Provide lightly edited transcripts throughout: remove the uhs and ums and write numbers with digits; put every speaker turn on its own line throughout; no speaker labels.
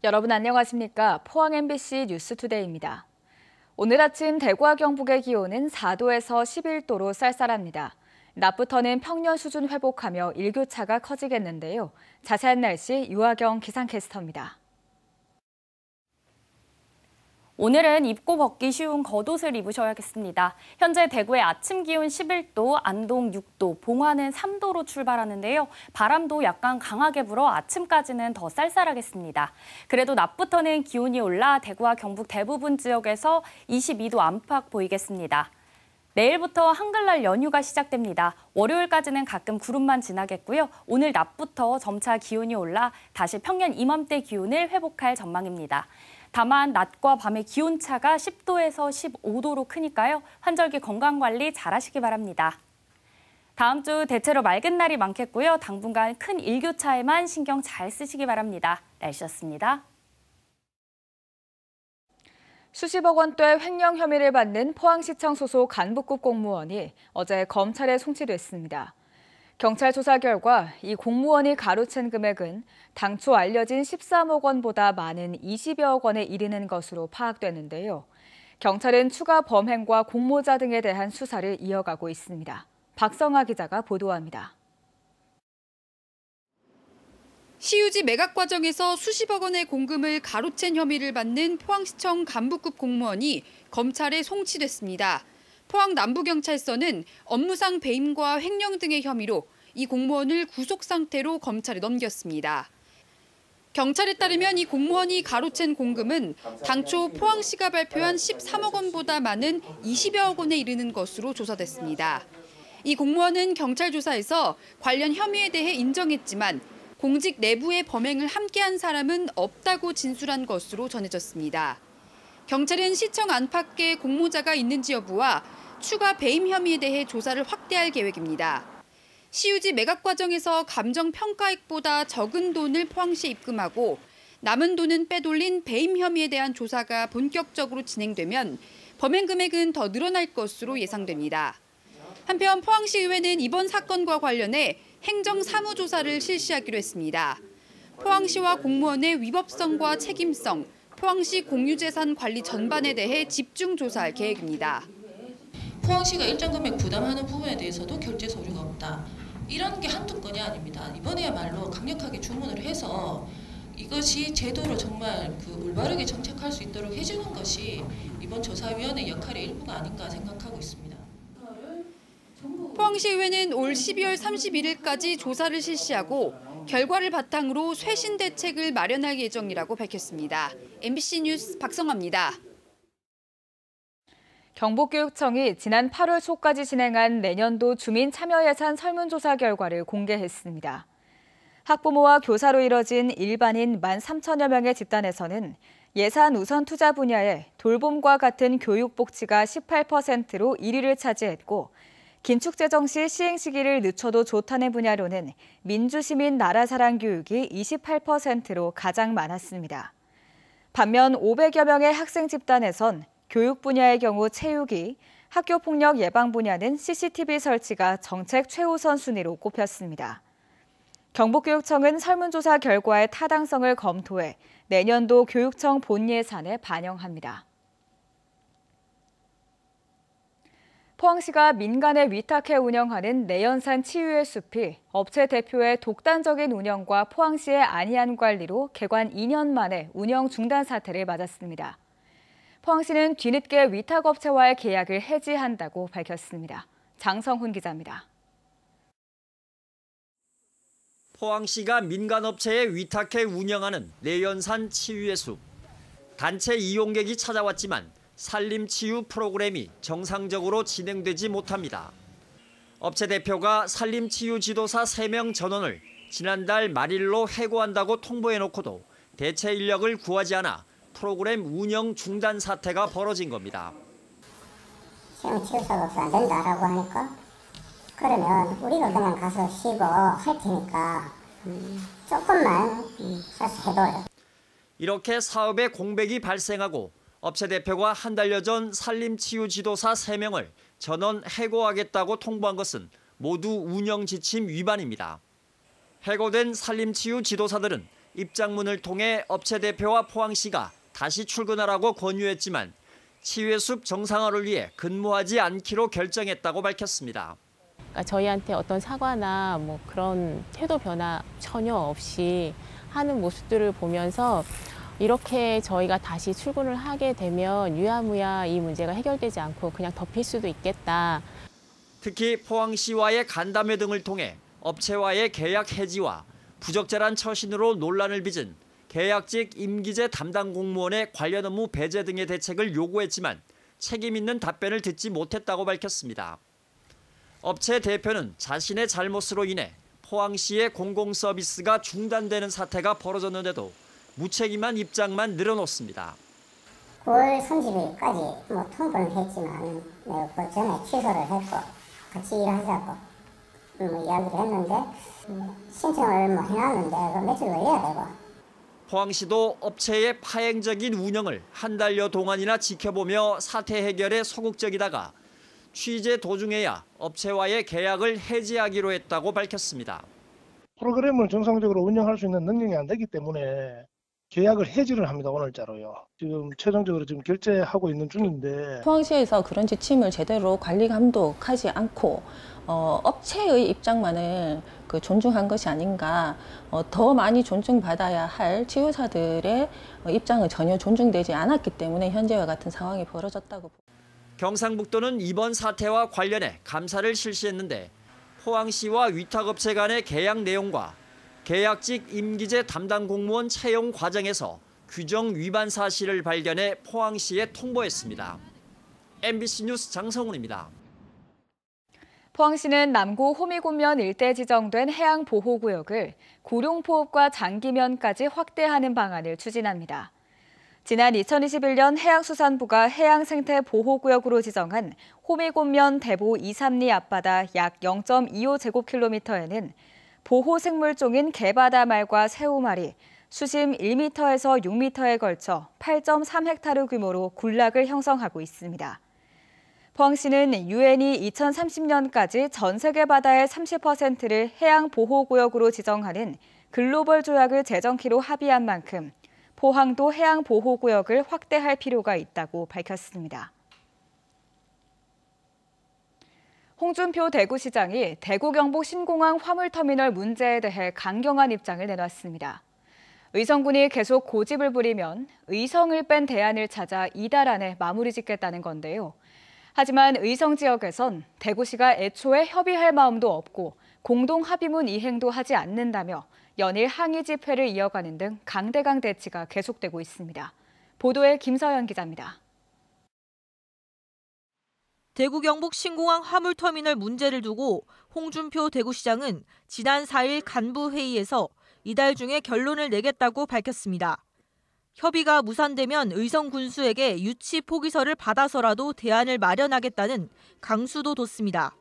여러분 안녕하십니까? 포항 MBC 뉴스투데이입니다. 오늘 아침 대구와 경북의 기온은 4도에서 11도로 쌀쌀합니다. 낮부터는 평년 수준 회복하며 일교차가 커지겠는데요. 자세한 날씨 유아경 기상캐스터입니다.
오늘은 입고 벗기 쉬운 겉옷을 입으셔야겠습니다. 현재 대구의 아침 기온 11도, 안동 6도, 봉화는 3도로 출발하는데요. 바람도 약간 강하게 불어 아침까지는 더 쌀쌀하겠습니다. 그래도 낮부터는 기온이 올라 대구와 경북 대부분 지역에서 22도 안팎 보이겠습니다. 내일부터 한글날 연휴가 시작됩니다. 월요일까지는 가끔 구름만 지나겠고요. 오늘 낮부터 점차 기온이 올라 다시 평년 이맘때 기온을 회복할 전망입니다. 다만 낮과 밤의 기온차가 10도에서 15도로 크니까요. 환절기 건강관리 잘하시기 바랍니다. 다음 주 대체로 맑은 날이 많겠고요. 당분간 큰 일교차에만 신경 잘 쓰시기 바랍니다. 날씨였습니다.
수십억 원대 횡령 혐의를 받는 포항시청 소속 간부급 공무원이 어제 검찰에 송치됐습니다. 경찰 조사 결과 이 공무원이 가로챈 금액은 당초 알려진 13억 원보다 많은 20여억 원에 이르는 것으로 파악됐는데요. 경찰은 추가 범행과 공모자 등에 대한 수사를 이어가고 있습니다. 박성아 기자가 보도합니다.
시유지 매각 과정에서 수십억 원의 공금을 가로챈 혐의를 받는 포항시청 간부급 공무원이 검찰에 송치됐습니다. 포항 남부경찰서는 업무상 배임과 횡령 등의 혐의로 이 공무원을 구속 상태로 검찰에 넘겼습니다. 경찰에 따르면 이 공무원이 가로챈 공금은 당초 포항시가 발표한 13억 원보다 많은 20여억 원에 이르는 것으로 조사됐습니다. 이 공무원은 경찰 조사에서 관련 혐의에 대해 인정했지만 공직 내부의 범행을 함께한 사람은 없다고 진술한 것으로 전해졌습니다. 경찰은 시청 안팎에 공모자가 있는지 여부와 추가 배임 혐의에 대해 조사를 확대할 계획입니다. 시유지 매각 과정에서 감정평가액보다 적은 돈을 포항시에 입금하고 남은 돈은 빼돌린 배임 혐의에 대한 조사가 본격적으로 진행되면 범행 금액은 더 늘어날 것으로 예상됩니다. 한편 포항시의회는 이번 사건과 관련해 행정사무조사를 실시하기로 했습니다. 포항시와 공무원의 위법성과 책임성, 포항시 공유재산 관리 전반에 대해 집중 조사할 계획입니다.
포항시가 일정 금액 부담하는 부분에 대해서도 결제 서류가 없다. 이런 게 한두 건이 아닙니다. 이번에야말로 강력하게 주문을 해서 이것이 제도로 정말 올바르게 정착할 수 있도록 해주는 것이 이번 조사위원회 역할의 일부가 아닌가 생각하고 있습니다.
포항시의회는 올 12월 31일까지 조사를 실시하고 결과를 바탕으로 쇄신 대책을 마련할 예정이라고 밝혔습니다. MBC 뉴스 박성아입니다.
경북교육청이 지난 8월 초까지 진행한 내년도 주민참여예산 설문조사 결과를 공개했습니다. 학부모와 교사로 이뤄진 일반인 13,000여 명의 집단에서는 예산 우선 투자 분야에 돌봄과 같은 교육복지가 18%로 1위를 차지했고 긴축재정 시 시행 시기를 늦춰도 좋다는 분야로는 민주시민 나라사랑 교육이 28%로 가장 많았습니다. 반면 500여 명의 학생 집단에선 교육 분야의 경우 체육이, 학교폭력 예방 분야는 CCTV 설치가 정책 최우선 순위로 꼽혔습니다. 경북교육청은 설문조사 결과의 타당성을 검토해 내년도 교육청 본예산에 반영합니다. 포항시가 민간에 위탁해 운영하는 내연산 치유의 숲이 업체 대표의 독단적인 운영과 포항시의 안이한 관리로 개관 2년 만에 운영 중단 사태를 맞았습니다. 포항시는 뒤늦게 위탁업체와의 계약을 해지한다고 밝혔습니다. 장성훈 기자입니다.
포항시가 민간업체에 위탁해 운영하는 내연산 치유의 숲. 단체 이용객이 찾아왔지만 산림치유 프로그램이 정상적으로 진행되지 못합니다. 업체 대표가 산림치유 지도사 3명 전원을 지난달 말일로 해고한다고 통보해놓고도 대체 인력을 구하지 않아 프로그램 운영 중단 사태가 벌어진 겁니다.
치유사가 없어 안 된다라고 하니까 그러면 우리가 그냥 가서 쉬고 할 테니까 조금만 가서 해둬요.
이렇게 사업에 공백이 발생하고 업체 대표가 한 달여 전 산림치유 지도사 3명을 전원 해고하겠다고 통보한 것은 모두 운영 지침 위반입니다. 해고된 산림치유 지도사들은 입장문을 통해 업체 대표와 포항시가 다시 출근하라고 권유했지만 치유의 정상화를 위해 근무하지 않기로 결정했다고 밝혔습니다.
그러니까 저희한테 어떤 사과나 뭐 그런 태도 변화 전혀 없이 하는 모습들을 보면서 이렇게 저희가 다시 출근을 하게 되면 유야무야 이 문제가 해결되지 않고 그냥 덮일 수도 있겠다.
특히 포항시와의 간담회 등을 통해 업체와의 계약 해지와 부적절한 처신으로 논란을 빚은 계약직 임기제 담당 공무원의 관련 업무 배제 등의 대책을 요구했지만 책임 있는 답변을 듣지 못했다고 밝혔습니다. 업체 대표는 자신의 잘못으로 인해 포항시의 공공서비스가 중단되는 사태가 벌어졌는데도 무책임한 입장만 늘어놓습니다.
9월 30일까지 통보는 했지만 그 전에 취소를 했고 같이 일하자고 이야기를 했는데 신청을 해놨는데 그 며칠 걸려야 되고.
포항시도 업체의 파행적인 운영을 한 달여 동안이나 지켜보며 사태 해결에 소극적이다가 취재 도중에야 업체와의 계약을 해지하기로 했다고 밝혔습니다.
프로그램을 정상적으로 운영할 수 있는 능력이 안 되기 때문에 계약을 해지를 합니다. 오늘자로요. 지금 최종적으로 지금 결제하고 있는 중인데.
포항시에서 그런 지침을 제대로 관리 감독하지 않고 업체의 입장만을 존중한 것이 아닌가. 더 많이 존중받아야 할 치유사들의 입장은 전혀 존중되지 않았기 때문에 현재와 같은 상황이 벌어졌다고 봅니다.
경상북도는 이번 사태와 관련해 감사를 실시했는데 포항시와 위탁업체 간의 계약 내용과 계약직 임기제 담당 공무원 채용 과정에서 규정 위반 사실을 발견해 포항시에 통보했습니다. MBC 뉴스 장성훈입니다.
포항시는 남구 호미곶면 일대 지정된 해양보호구역을 구룡포읍과 장기면까지 확대하는 방안을 추진합니다. 지난 2021년 해양수산부가 해양생태보호구역으로 지정한 호미곶면 대보 2, 3리 앞바다 약 0.25제곱킬로미터에는 보호생물종인 개바다 말과 새우말이 수심 1m에서 6m에 걸쳐 8.3헥타르 규모로 군락을 형성하고 있습니다. 포항시는 유엔이 2030년까지 전 세계 바다의 30%를 해양보호구역으로 지정하는 글로벌 조약을 제정키로 합의한 만큼 포항도 해양보호구역을 확대할 필요가 있다고 밝혔습니다. 홍준표 대구시장이 대구 경북 신공항 화물터미널 문제에 대해 강경한 입장을 내놨습니다. 의성군이 계속 고집을 부리면 의성을 뺀 대안을 찾아 이달 안에 마무리 짓겠다는 건데요. 하지만 의성 지역에선 대구시가 애초에 협의할 마음도 없고 공동 합의문 이행도 하지 않는다며 연일 항의 집회를 이어가는 등 강대강 대치가 계속되고 있습니다. 보도에 김서연 기자입니다.
대구 경북 신공항 화물터미널 문제를 두고 홍준표 대구시장은 지난 4일 간부회의에서 이달 중에 결론을 내겠다고 밝혔습니다. 협의가 무산되면 의성 군수에게 유치 포기서를 받아서라도 대안을 마련하겠다는 강수도 뒀습니다.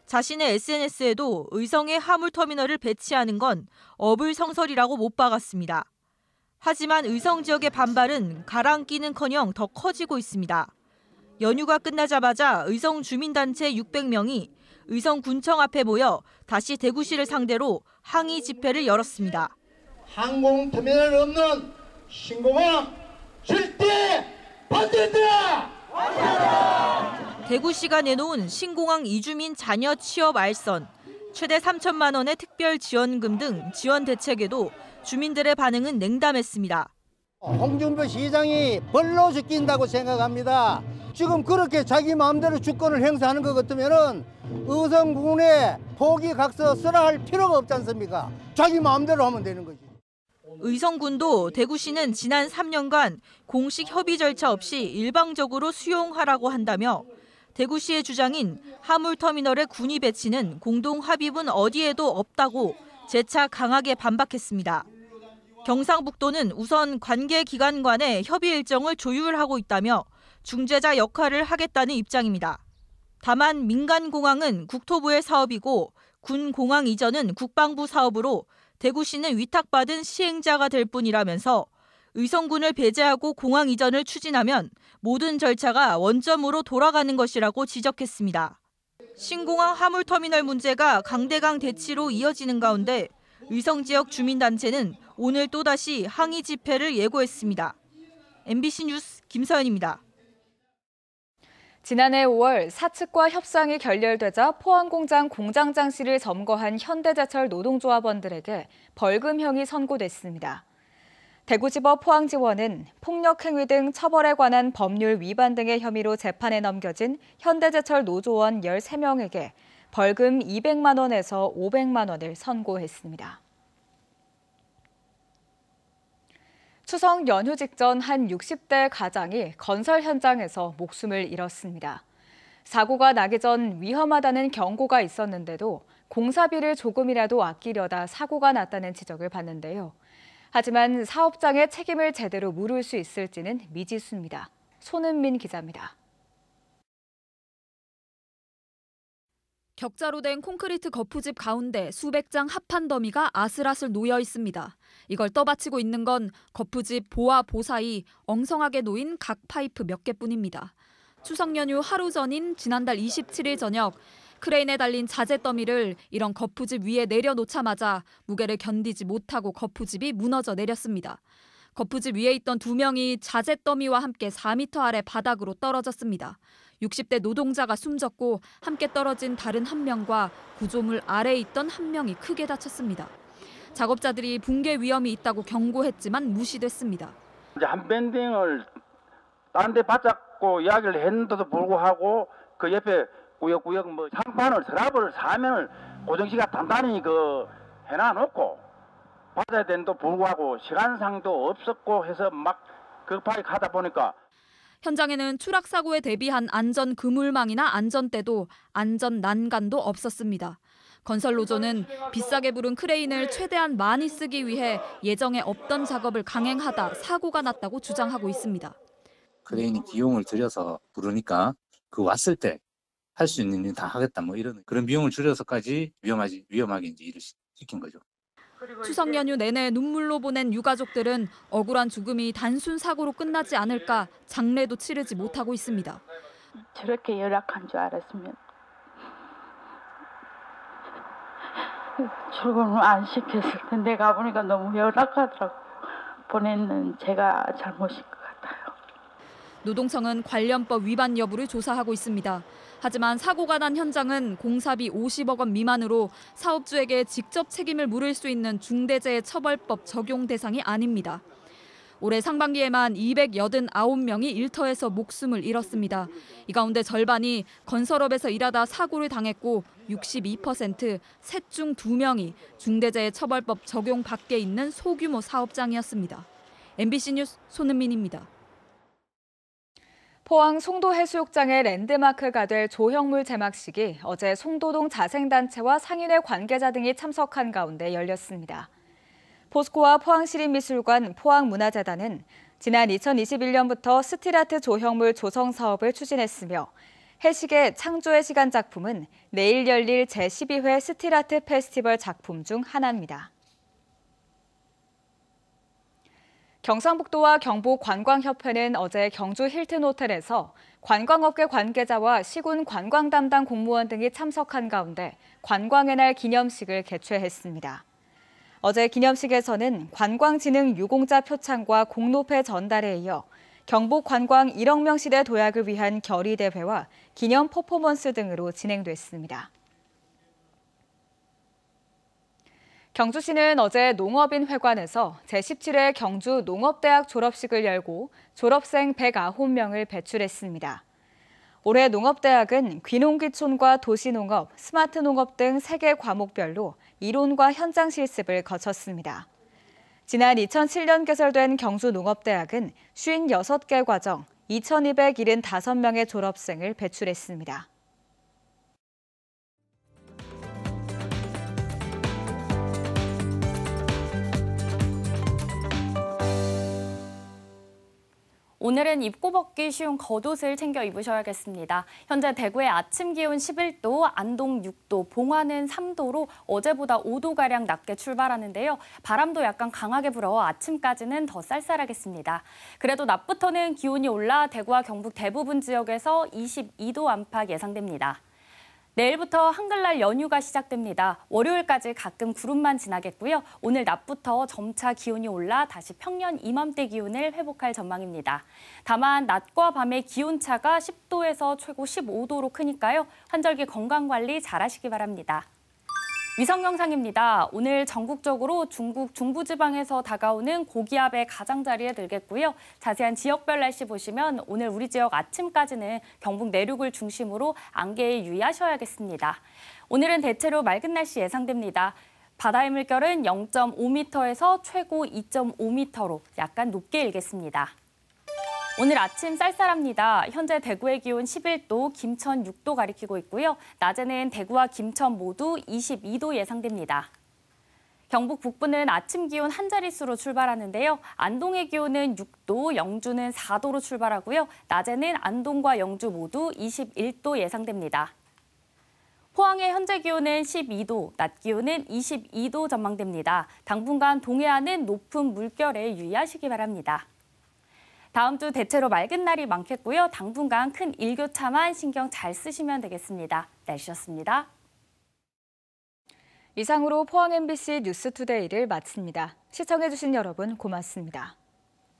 자신의 SNS에도 의성에 화물터미널을 배치하는 건 어불성설이라고 못 박았습니다. 하지만 의성 지역의 반발은 가라앉기는커녕 더 커지고 있습니다. 연휴가 끝나자마자 의성 주민단체 600명이 의성군청 앞에 모여 다시 대구시를 상대로 항의 집회를 열었습니다.
항공터미널 없는 신공항 절대 반대한다!
대구시가 내놓은 신공항 이주민 자녀 취업 알선, 최대 3천만 원의 특별 지원금 등 지원 대책에도 주민들의 반응은 냉담했습니다.
홍준표 시장이 벌로 죽긴다고 생각합니다. 지금 그렇게 자기 마음대로 주권을 행사하는 것 같으면 의성군에 포기각서 쓰라 할 필요가 없지 않습니까? 자기 마음대로 하면 되는 거지.
의성군도 대구시는 지난 3년간 공식 협의 절차 없이 일방적으로 수용하라고 한다며 대구시의 주장인 화물터미널의 군이 배치는 공동 합의문 어디에도 없다고 재차 강하게 반박했습니다. 경상북도는 우선 관계기관 간의 협의 일정을 조율하고 있다며 중재자 역할을 하겠다는 입장입니다. 다만 민간공항은 국토부의 사업이고 군공항 이전은 국방부 사업으로 대구시는 위탁받은 시행자가 될 뿐이라면서 의성군을 배제하고 공항 이전을 추진하면 모든 절차가 원점으로 돌아가는 것이라고 지적했습니다. 신공항 화물터미널 문제가 강대강 대치로 이어지는 가운데 의성 지역 주민단체는 오늘 또다시 항의 집회를 예고했습니다. MBC 뉴스 김서연입니다.
지난해 5월 사측과 협상이 결렬되자 포항공장 공장 장치를 점거한 현대제철 노동조합원들에게 벌금형이 선고됐습니다. 대구지법 포항지원은 폭력행위 등 처벌에 관한 법률 위반 등의 혐의로 재판에 넘겨진 현대제철 노조원 13명에게 벌금 200만 원에서 500만 원을 선고했습니다. 추석 연휴 직전 한 60대 가장이 건설 현장에서 목숨을 잃었습니다. 사고가 나기 전 위험하다는 경고가 있었는데도 공사비를 조금이라도 아끼려다 사고가 났다는 지적을 받는데요. 하지만 사업장의 책임을 제대로 물을 수 있을지는 미지수입니다. 손은민 기자입니다.
격자로 된 콘크리트 거푸집 가운데 수백 장 합판 더미가 아슬아슬 놓여 있습니다. 이걸 떠받치고 있는 건 거푸집 보와 보 사이 엉성하게 놓인 각 파이프 몇 개뿐입니다. 추석 연휴 하루 전인 지난달 27일 저녁 크레인에 달린 자재 더미를 이런 거푸집 위에 내려놓자마자 무게를 견디지 못하고 거푸집이 무너져 내렸습니다. 거푸집 위에 있던 2명이 자재 더미와 함께 4m 아래 바닥으로 떨어졌습니다. 60대 노동자가 숨졌고 함께 떨어진 다른 1명과 구조물 아래에 있던 1명이 크게 다쳤습니다. 작업자들이 붕괴 위험이 있다고 경고했지만 무시됐습니다.
이제 한 밴딩을 다른 데 받잡고 이야기를 했는데도 불구하고 그 옆에 구역구역 뭐 상판을 서랍을 사면을 고정시가 단단히 해놔놓고 받아야 되는데도 불구하고 시간상도 없었고 해서 막 급하게 가다 보니까
현장에는 추락 사고에 대비한 안전 그물망이나 안전대도 안전 난간도 없었습니다. 건설 노조는 비싸게 부른 크레인을 최대한 많이 쓰기 위해 예정에 없던 작업을 강행하다 사고가 났다고 주장하고 있습니다.
크레인이 비용을 들여서 부르니까 그 왔을 때 할 수 있는 일 다 하겠다 뭐 이런 그런 비용을 줄여서까지 위험하게 이제 일을 시킨 거죠.
추석 연휴 내내 눈물로 보낸 유가족들은 억울한 죽음이 단순 사고로 끝나지 않을까 장례도 치르지 못하고 있습니다.
저렇게 열악한 줄 알았으면 출근을 안 시켰을 텐데 가보니까 너무 열악하더라고요. 보내는 제가 잘못인 것 같아요.
노동청은 관련법 위반 여부를 조사하고 있습니다. 하지만 사고가 난 현장은 공사비 50억 원 미만으로 사업주에게 직접 책임을 물을 수 있는 중대재해처벌법 적용 대상이 아닙니다. 올해 상반기에만 289명이 일터에서 목숨을 잃었습니다. 이 가운데 절반이 건설업에서 일하다 사고를 당했고 62%, 셋 중 2명이 중대재해처벌법 적용 밖에 있는 소규모 사업장이었습니다. MBC 뉴스 손은민입니다.
포항 송도 해수욕장의 랜드마크가 될 조형물 제막식이 어제 송도동 자생단체와 상인회 관계자 등이 참석한 가운데 열렸습니다. 포스코와 포항시립미술관, 포항문화재단은 지난 2021년부터 스틸아트 조형물 조성 사업을 추진했으며 해식의 창조의 시간 작품은 내일 열릴 제12회 스틸아트 페스티벌 작품 중 하나입니다. 경상북도와 경북관광협회는 어제 경주 힐튼호텔에서 관광업계 관계자와 시군 관광 담당 공무원 등이 참석한 가운데 관광의 날 기념식을 개최했습니다. 어제 기념식에서는 관광진흥 유공자 표창과 공로패 전달에 이어 경북관광 1억 명 시대 도약을 위한 결의대회와 기념 퍼포먼스 등으로 진행됐습니다. 경주시는 어제 농업인회관에서 제17회 경주 농업대학 졸업식을 열고 졸업생 109명을 배출했습니다. 올해 농업대학은 귀농귀촌과 도시농업, 스마트농업 등 3개 과목별로 이론과 현장 실습을 거쳤습니다. 지난 2007년 개설된 경주농업대학은 56개 과정, 2,275명의 졸업생을 배출했습니다.
오늘은 입고 벗기 쉬운 겉옷을 챙겨 입으셔야겠습니다. 현재 대구의 아침 기온 11도, 안동 6도, 봉화는 3도로 어제보다 5도가량 낮게 출발하는데요. 바람도 약간 강하게 불어 아침까지는 더 쌀쌀하겠습니다. 그래도 낮부터는 기온이 올라 대구와 경북 대부분 지역에서 22도 안팎 예상됩니다. 내일부터 한글날 연휴가 시작됩니다. 월요일까지 가끔 구름만 지나겠고요. 오늘 낮부터 점차 기온이 올라 다시 평년 이맘때 기온을 회복할 전망입니다. 다만 낮과 밤의 기온차가 10도에서 최고 15도로 크니까요. 환절기 건강관리 잘하시기 바랍니다. 위성 영상입니다. 오늘 전국적으로 중국 중부지방에서 다가오는 고기압의 가장자리에 들겠고요. 자세한 지역별 날씨 보시면 오늘 우리 지역 아침까지는 경북 내륙을 중심으로 안개에 유의하셔야겠습니다. 오늘은 대체로 맑은 날씨 예상됩니다. 바다의 물결은 0.5m에서 최고 2.5m로 약간 높게 일겠습니다. 오늘 아침 쌀쌀합니다. 현재 대구의 기온 11도, 김천 6도 가리키고 있고요. 낮에는 대구와 김천 모두 22도 예상됩니다. 경북 북부는 아침 기온 한 자릿수로 출발하는데요. 안동의 기온은 6도, 영주는 4도로 출발하고요. 낮에는 안동과 영주 모두 21도 예상됩니다. 포항의 현재 기온은 12도, 낮 기온은 22도 전망됩니다. 당분간 동해안은 높은 물결에 유의하시기 바랍니다. 다음 주 대체로 맑은 날이 많겠고요. 당분간 큰 일교차만 신경 잘 쓰시면 되겠습니다. 날씨였습니다.
이상으로 포항 MBC 뉴스투데이를 마칩니다. 시청해주신 여러분 고맙습니다.